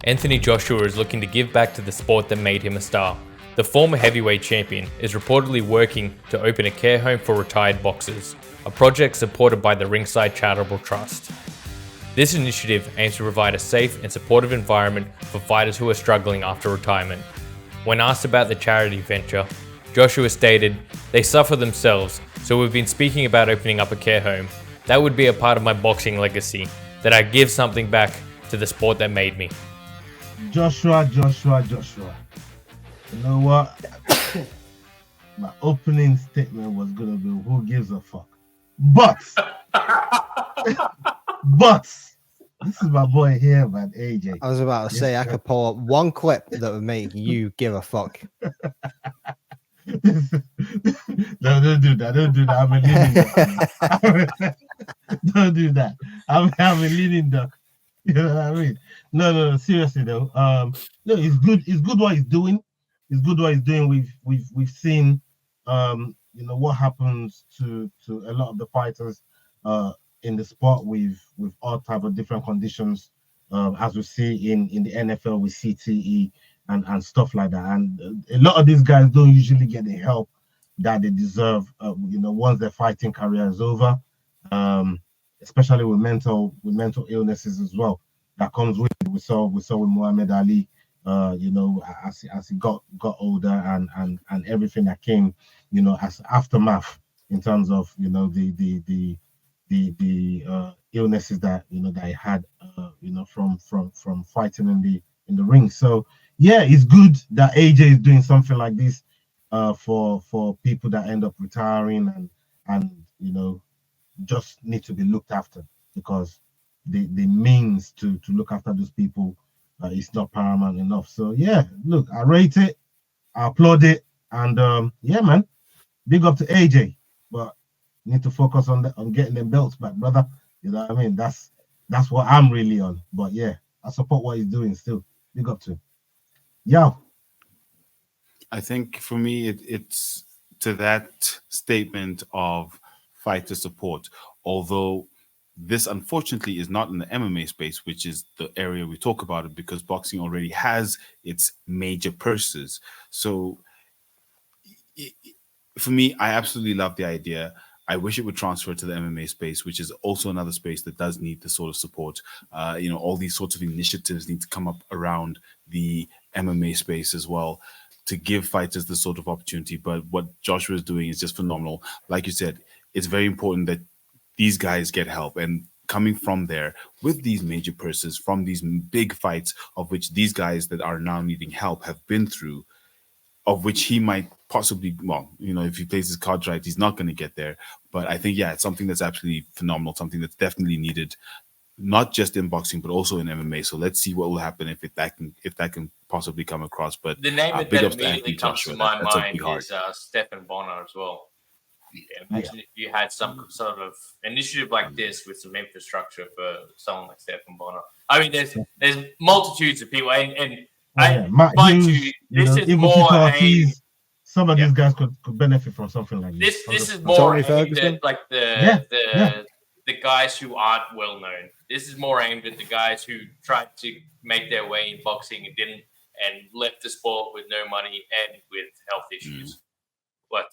Anthony Joshua is looking to give back to the sport that made him a star. The former heavyweight champion is reportedly working to open a care home for retired boxers, a project supported by the Ringside Charitable Trust. This initiative aims to provide a safe and supportive environment for fighters who are struggling after retirement. When asked about the charity venture, Joshua stated, "They suffer themselves, so we've been speaking about opening up a care home. That would be a part of my boxing legacy, that I give something back to the sport that made me." Joshua. You know what? My opening statement was gonna be, "Who gives a fuck?" But this is my boy here, man, AJ. I was about to say I could pull up one clip that would make you give a fuck. No, don't do that. I'm a leading duck. Don't do that. I'm a leading duck. You know what I mean? No. Seriously though, no, it's good. It's good what he's doing. It's good what he's doing. We've seen, what happens to a lot of the fighters, in the sport with all type of different conditions, as we see in the NFL with CTE and stuff like that. And a lot of these guys don't usually get the help that they deserve, once their fighting career is over, especially with mental illnesses as well that comes with it. We saw with Muhammad Ali, as he got older and everything that came, as aftermath in terms of the illnesses that that he had, from fighting in the ring. So yeah, it's good that AJ is doing something like this for people that end up retiring and just need to be looked after, because the means to look after those people is not paramount enough. So yeah, look, I rate it, I applaud it, and yeah, man, big up to AJ, but need to focus on getting them belts back, brother. You know what I mean? That's what I'm really on. But yeah, I support what he's doing still. Big up to him. Yo. I think for me, it's to that statement of fighter support. Although this unfortunately is not in the MMA space, which is the area we talk about it, because boxing already has its major purses. So for me, I absolutely love the idea. I wish it would transfer to the MMA space, which is also another space that does need the sort of support. All these sorts of initiatives need to come up around the MMA space as well to give fighters the sort of opportunity. But what Joshua is doing is just phenomenal. Like you said, it's very important that these guys get help. And coming from there with these major purses, from these big fights of which these guys that are now needing help have been through, of which he might possibly, if he plays his cards right, he's not going to get there. But I think, yeah, it's something that's absolutely phenomenal, something that's definitely needed, not just in boxing, but also in MMA. So let's see what will happen if that can possibly come across. But the name that immediately comes to my mind is Stephan Bonner as well. Yeah, imagine if you had some sort of initiative like this with some infrastructure for someone like Stephan Bonner. I mean, there's multitudes of people, and this is more some of these guys could benefit from something like this. This is more aimed at like the guys who aren't well known. This is more aimed at the guys who tried to make their way in boxing and didn't, and left the sport with no money and with health issues. But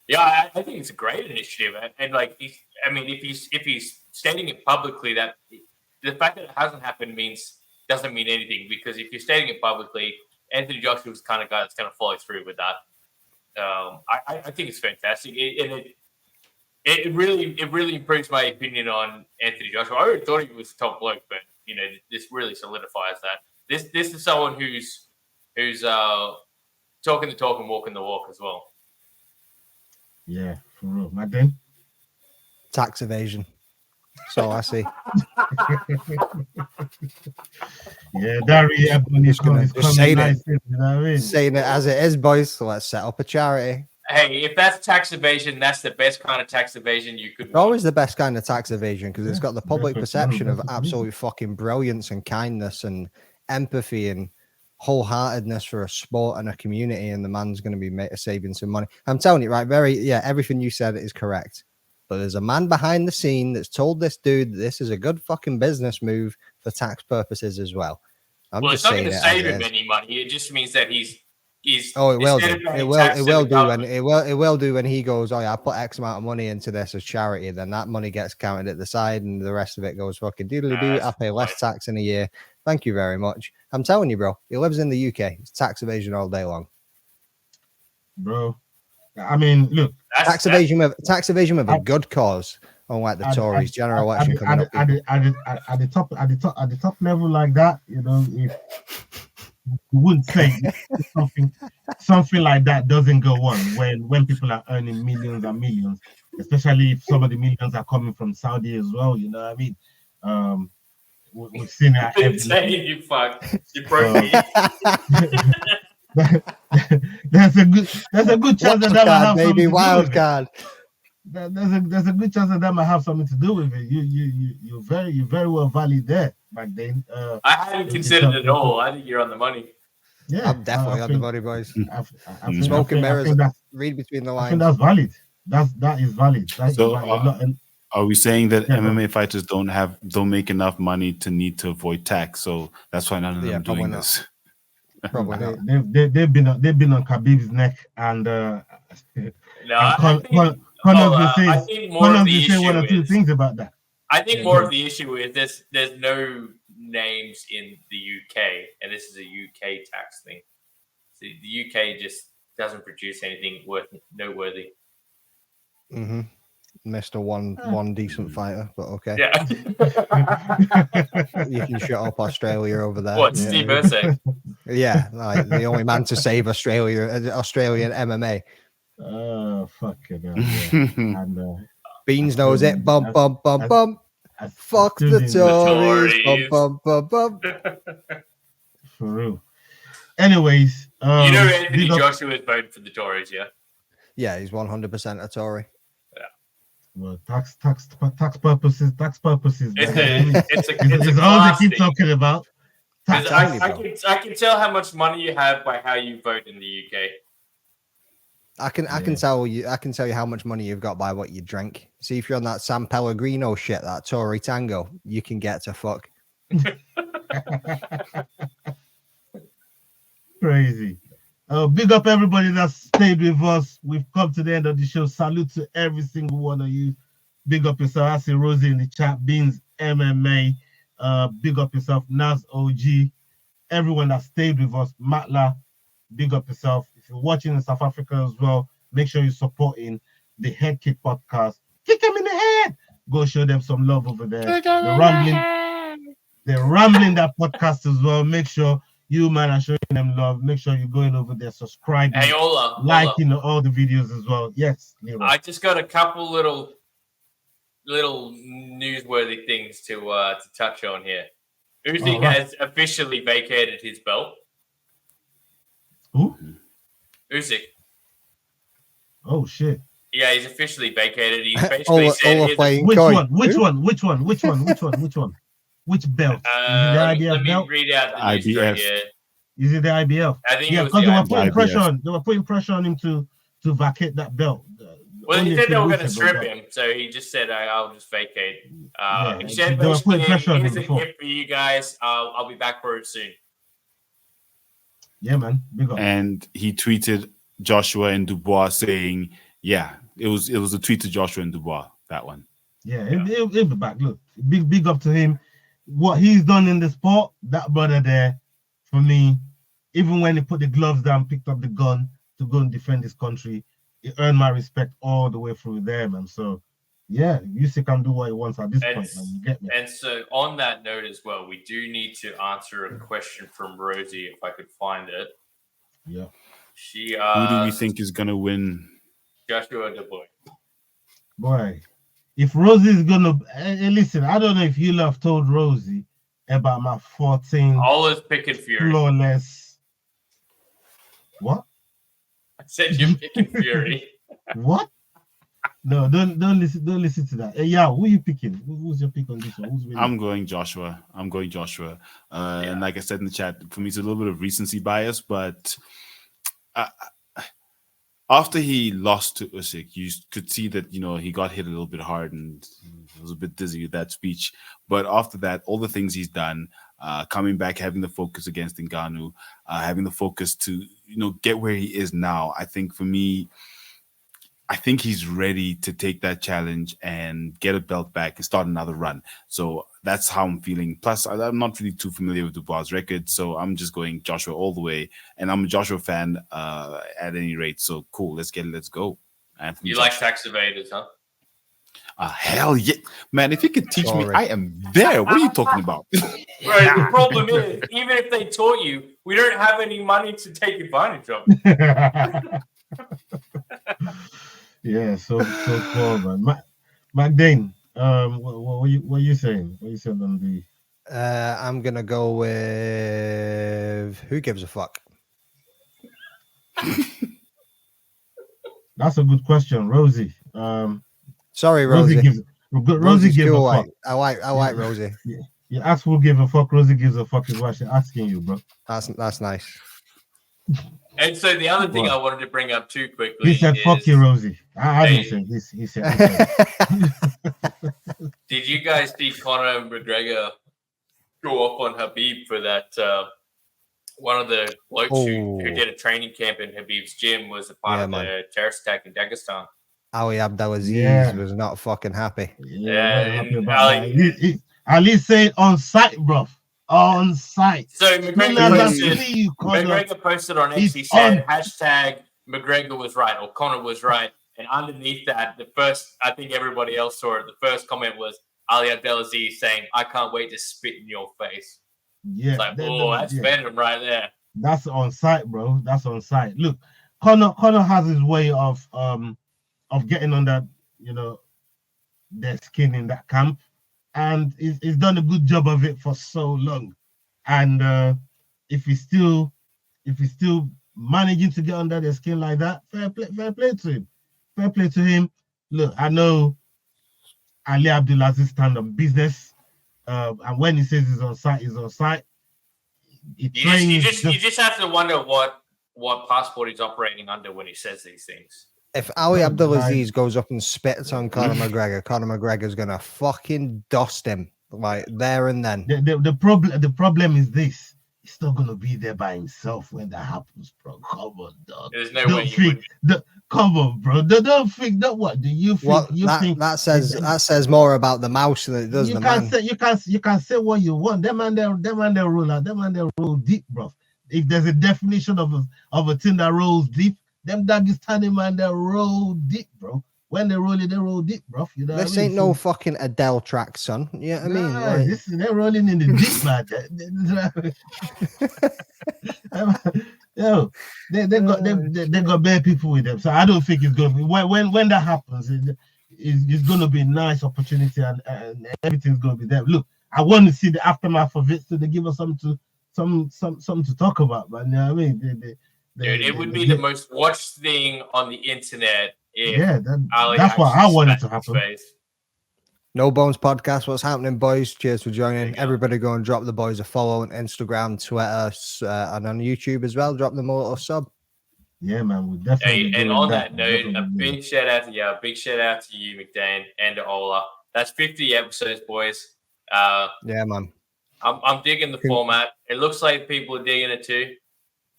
yeah, I think it's a great initiative, and like, if he's stating it publicly, that the fact that it hasn't happened doesn't mean anything, because if you're stating it publicly, Anthony Joshua is the kind of guy that's going to follow through with that. I think it's fantastic, it really improves my opinion on Anthony Joshua. I already thought he was a top bloke, but this really solidifies that. This is someone who's talking the talk and walking the walk as well. Yeah, for real. Madden? Tax evasion. So I see. Yeah, Dari Ebony's saying it as it is, boys. So let's set up a charity. Hey, if that's tax evasion, that's the best kind of tax evasion you could. It's always the best kind of tax evasion, because it's got the public perception of absolute fucking brilliance and kindness and empathy and wholeheartedness for a sport and a community, and the man's going to be saving some money. I'm telling you, right? Everything you said is correct. But there's a man behind the scene that's told this dude that this is a good fucking business move for tax purposes as well. I'm it's just not saying going to it save as him is. any money. It just means that he's Oh, it will instead do. of paying It will. tax It to will the do, and government- it will do when he goes. Oh yeah, I put X amount of money into this as charity. Then that money gets counted at the side, and the rest of it goes fucking doodly doo. I that's pay less fine. tax in a year. Thank you very much. I'm telling you, bro. He lives in the UK. It's tax evasion all day long. Bro. I mean, look. Tax evasion with a good cause. Unlike the Tories, general election coming up. At the top level like that, you know, if you wouldn't say something like that doesn't go on when people are earning millions and millions, especially if some of the millions are coming from Saudi as well. You know what I mean? We've seen that. Didn't say you fuck. You broke me. There's a good chance that might have baby, something wild to do with card. There's a good chance that might have something to do with it. You're very well valid there back then. I hadn't considered it at all. I think you're on the money. Yeah, I'm definitely on the money, boys. Smoking mirrors. Read between the lines. I think that's valid. That is valid. Are we saying that MMA fighters don't make enough money to need to avoid tax? So that's why none of them are doing this. Probably not. They've been on Khabib's neck, and Connor's been saying one or two things about that. I think more of the issue is there's no names in the UK, and this is a UK tax thing. So the UK just doesn't produce anything noteworthy. Mm-hmm. Mr. One decent fighter, but okay. Yeah. You can shut up Australia over there. What, Steve Erceg? Yeah, like the only man to save Australian MMA. Oh, fucking hell. Yeah. And, Beans knows it. Bum, bum, bum, bum. Fuck the Tories. Bum, bum, bum, bum. For real. Anyways. You know Anthony Joshua is voting for the Tories, yeah? Yeah, he's 100% a Tory. Well, tax purposes. It's all they keep talking about. I can tell how much money you have by how you vote in the UK. I can tell you how much money you've got by what you drink. See, if you're on that San Pellegrino shit, that Tory Tango, you can get to fuck. Crazy. Big up everybody that stayed with us. We've come to the end of the show. Salute to every single one of you. Big up yourself. I see Rosie in the chat. Beans MMA. Big up yourself. Nas OG. Everyone that stayed with us. Matla. Big up yourself. If you're watching in South Africa as well, make sure you're supporting the Head Kick podcast. Kick them in the head. Go show them some love over there. They're rambling that podcast as well. Make sure you, man, are showing them love. Make sure you're going over there, subscribing, liking all the videos as well. Yes, Leroy. I just got a couple little newsworthy things to touch on here. Usyk has officially vacated his belt. Who? Usyk. Oh shit. Yeah, he's officially vacated. He's basically said which one? Which belt? Let me read out the news IBF. here. Is it the IBF? I think because they were putting pressure on him to vacate that belt. Well, he said they were going to strip him, so he just said, "I'll just vacate." He said, they were putting pressure on him "Here's a gift for you guys. I'll be back for it soon." Yeah, man. Big up. And he tweeted Joshua and Dubois saying, "Yeah, it was a tweet to Joshua and Dubois, that one." Yeah, he'll be back. Look, big up to him. What he's done in the sport, that brother there, for me, even when he put the gloves down, picked up the gun to go and defend his country, he earned my respect all the way through there, man. So, yeah, Usyk can do what he wants at this point, man. You get me? And so, on that note as well, we do need to answer a question from Rosie, if I could find it. Yeah. She who do we think is gonna win? Joshua Dubois. Boy, if Rosie is gonna listen, I don't know if you have told Rosie about my 14 always picking Fury. Flawless. What? I said you're picking Fury. What? No, don't listen to that. Hey, yeah, who are you picking? Who's your pick on this one? Who's winning? I'm going Joshua. And like I said in the chat, for me it's a little bit of recency bias, but after he lost to Usyk, you could see that, he got hit a little bit hard and he was a bit dizzy with that speech. But after that, all the things he's done, coming back, having the focus against Ngannou, having the focus to get where he is now. I think for me, I think he's ready to take that challenge and get a belt back and start another run. So that's how I'm feeling. Plus, I'm not really too familiar with Dubois' record, so I'm just going Joshua all the way. And I'm a Joshua fan at any rate. So cool, let's go. Anthony you Joshua. like tax evaders, huh? Hell yeah, man! If you could teach me, I am there. What are you talking about? Right. The problem is, even if they taught you, we don't have any money to take advantage of. Yeah, so cool, man. McDane, what are you saying? What are you saying on the? I'm gonna go with who gives a fuck. That's a good question, Rosie. Sorry, Rosie. Rosie gives cool, a fuck. I like Rosie. Yeah. You ask who give a fuck. Rosie gives a fuck is what she's asking you, bro. That's nice. And so the other thing I wanted to bring up too quickly. He said, "Fuck you, Rosie." I didn't say this. He said. Did you guys see Conor McGregor go up on Habib for that? One of the blokes who did a training camp in Habib's gym was a part of the terrorist attack in Dagestan. Ali Abdelaziz was not fucking happy. At least say it on site, bro. On site. So McGregor posted on X. He said hashtag McGregor was right or Conor was right. And underneath that, the first, I think everybody else saw it. The first comment was Ali Abdelaziz saying, "I can't wait to spit in your face." Yeah, it's like, that's venom right there. That's on site, bro. That's on site. Look, Conor has his way of getting on that, their skin in that camp, and he's done a good job of it for so long. And if he's still managing to get under their skin like that, fair play to him. Fair play to him. Look, I know Ali Abdelaziz stand on business, and when he says he's on site, he's on site. You just have to wonder what passport he's operating under when he says these things. If Ali Abdelaziz goes up and spits on Conor McGregor's gonna fucking dust him like there and then. The problem is this: he's not gonna be there by himself when that happens, bro. Come on, dog. There's no way you would. Come on, bro. Don't think that. What do you think? That says more about the mouse than it does the man. You can say what you want. Them and they roll out. Them and they roll deep, bro. If there's a definition of a thing that rolls deep, them Dagestani man they roll deep, bro. When they roll deep, bro. You know this ain't no fucking Adele track, son. You know what I mean? Like, they're rolling in the deep, man. Yo, they got bad people with them, so I don't think it's gonna be when that happens. It's gonna be a nice opportunity, and everything's gonna be there. Look, I want to see the aftermath of it, so they give us something to talk about, man. You know what I mean? It would be the most watched thing on the internet. That's what I wanted to happen. No Bones Podcast. What's happening, boys? Cheers for joining. Everybody go and drop the boys a follow on Instagram, Twitter, and on YouTube as well. Drop them a little sub. Yeah, man. We'll definitely. And on that note, a big shout out to you. A big shout out to you, McDane, and to Ola. That's 50 episodes, boys. Yeah, man. I'm digging the format. It looks like people are digging it too.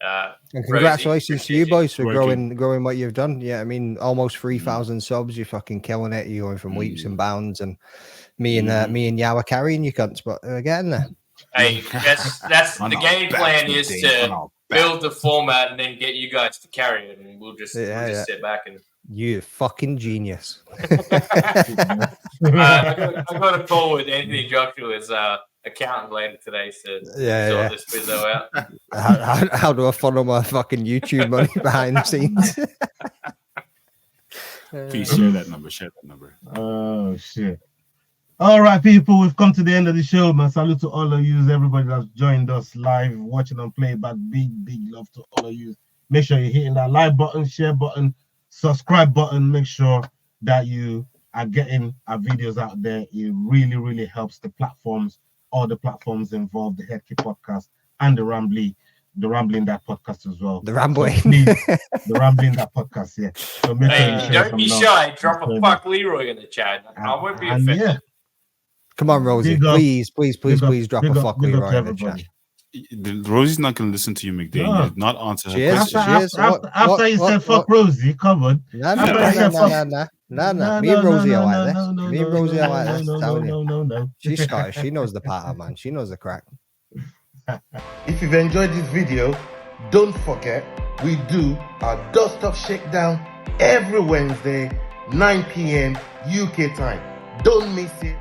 And congratulations to you boys for growing what you've done. Yeah, I mean, almost 3,000 subs. You're fucking killing it. You're going from leaps and bounds, and me and Yao are carrying you cunts, but getting there. Hey, that's the game plan is to build the format and then get you guys to carry it, and we'll just sit back and. You fucking genius. I got a call with Anthony Joshua's accountant later today to sort this video out. How do I funnel my fucking YouTube money behind the scenes? Please share that number. Oh shit. All right, people, we've come to the end of the show, man. Salute to all of you, everybody that's joined us live, watching on playback. Big love to all of you. Make sure you're hitting that like button, share button, subscribe button. Make sure that you are getting our videos out there. It really helps the platforms, all the platforms involved, the Headkey Podcast and the Rambling That Podcast as well. The Rambling. So please, the Rambling That Podcast, yeah. So make sure don't be shy. Drop a fuck Leroy in the chat. I won't be offended. Come on, Rosie. Big up. Please drop a fuck we big up right to in the everybody. chat. Rosie's not going to listen to you, McDade. No. You did not answer her She is. question. After you said fuck Rosie, come on. No. Me and Rosie are like this. Me and Rosie are like this. Telling you. No. She's Scottish. She knows the pattern, man. She knows the crack. If you've enjoyed this video, don't forget we do our Dust Off Shakedown every Wednesday, 9 p.m. UK time. Don't miss it.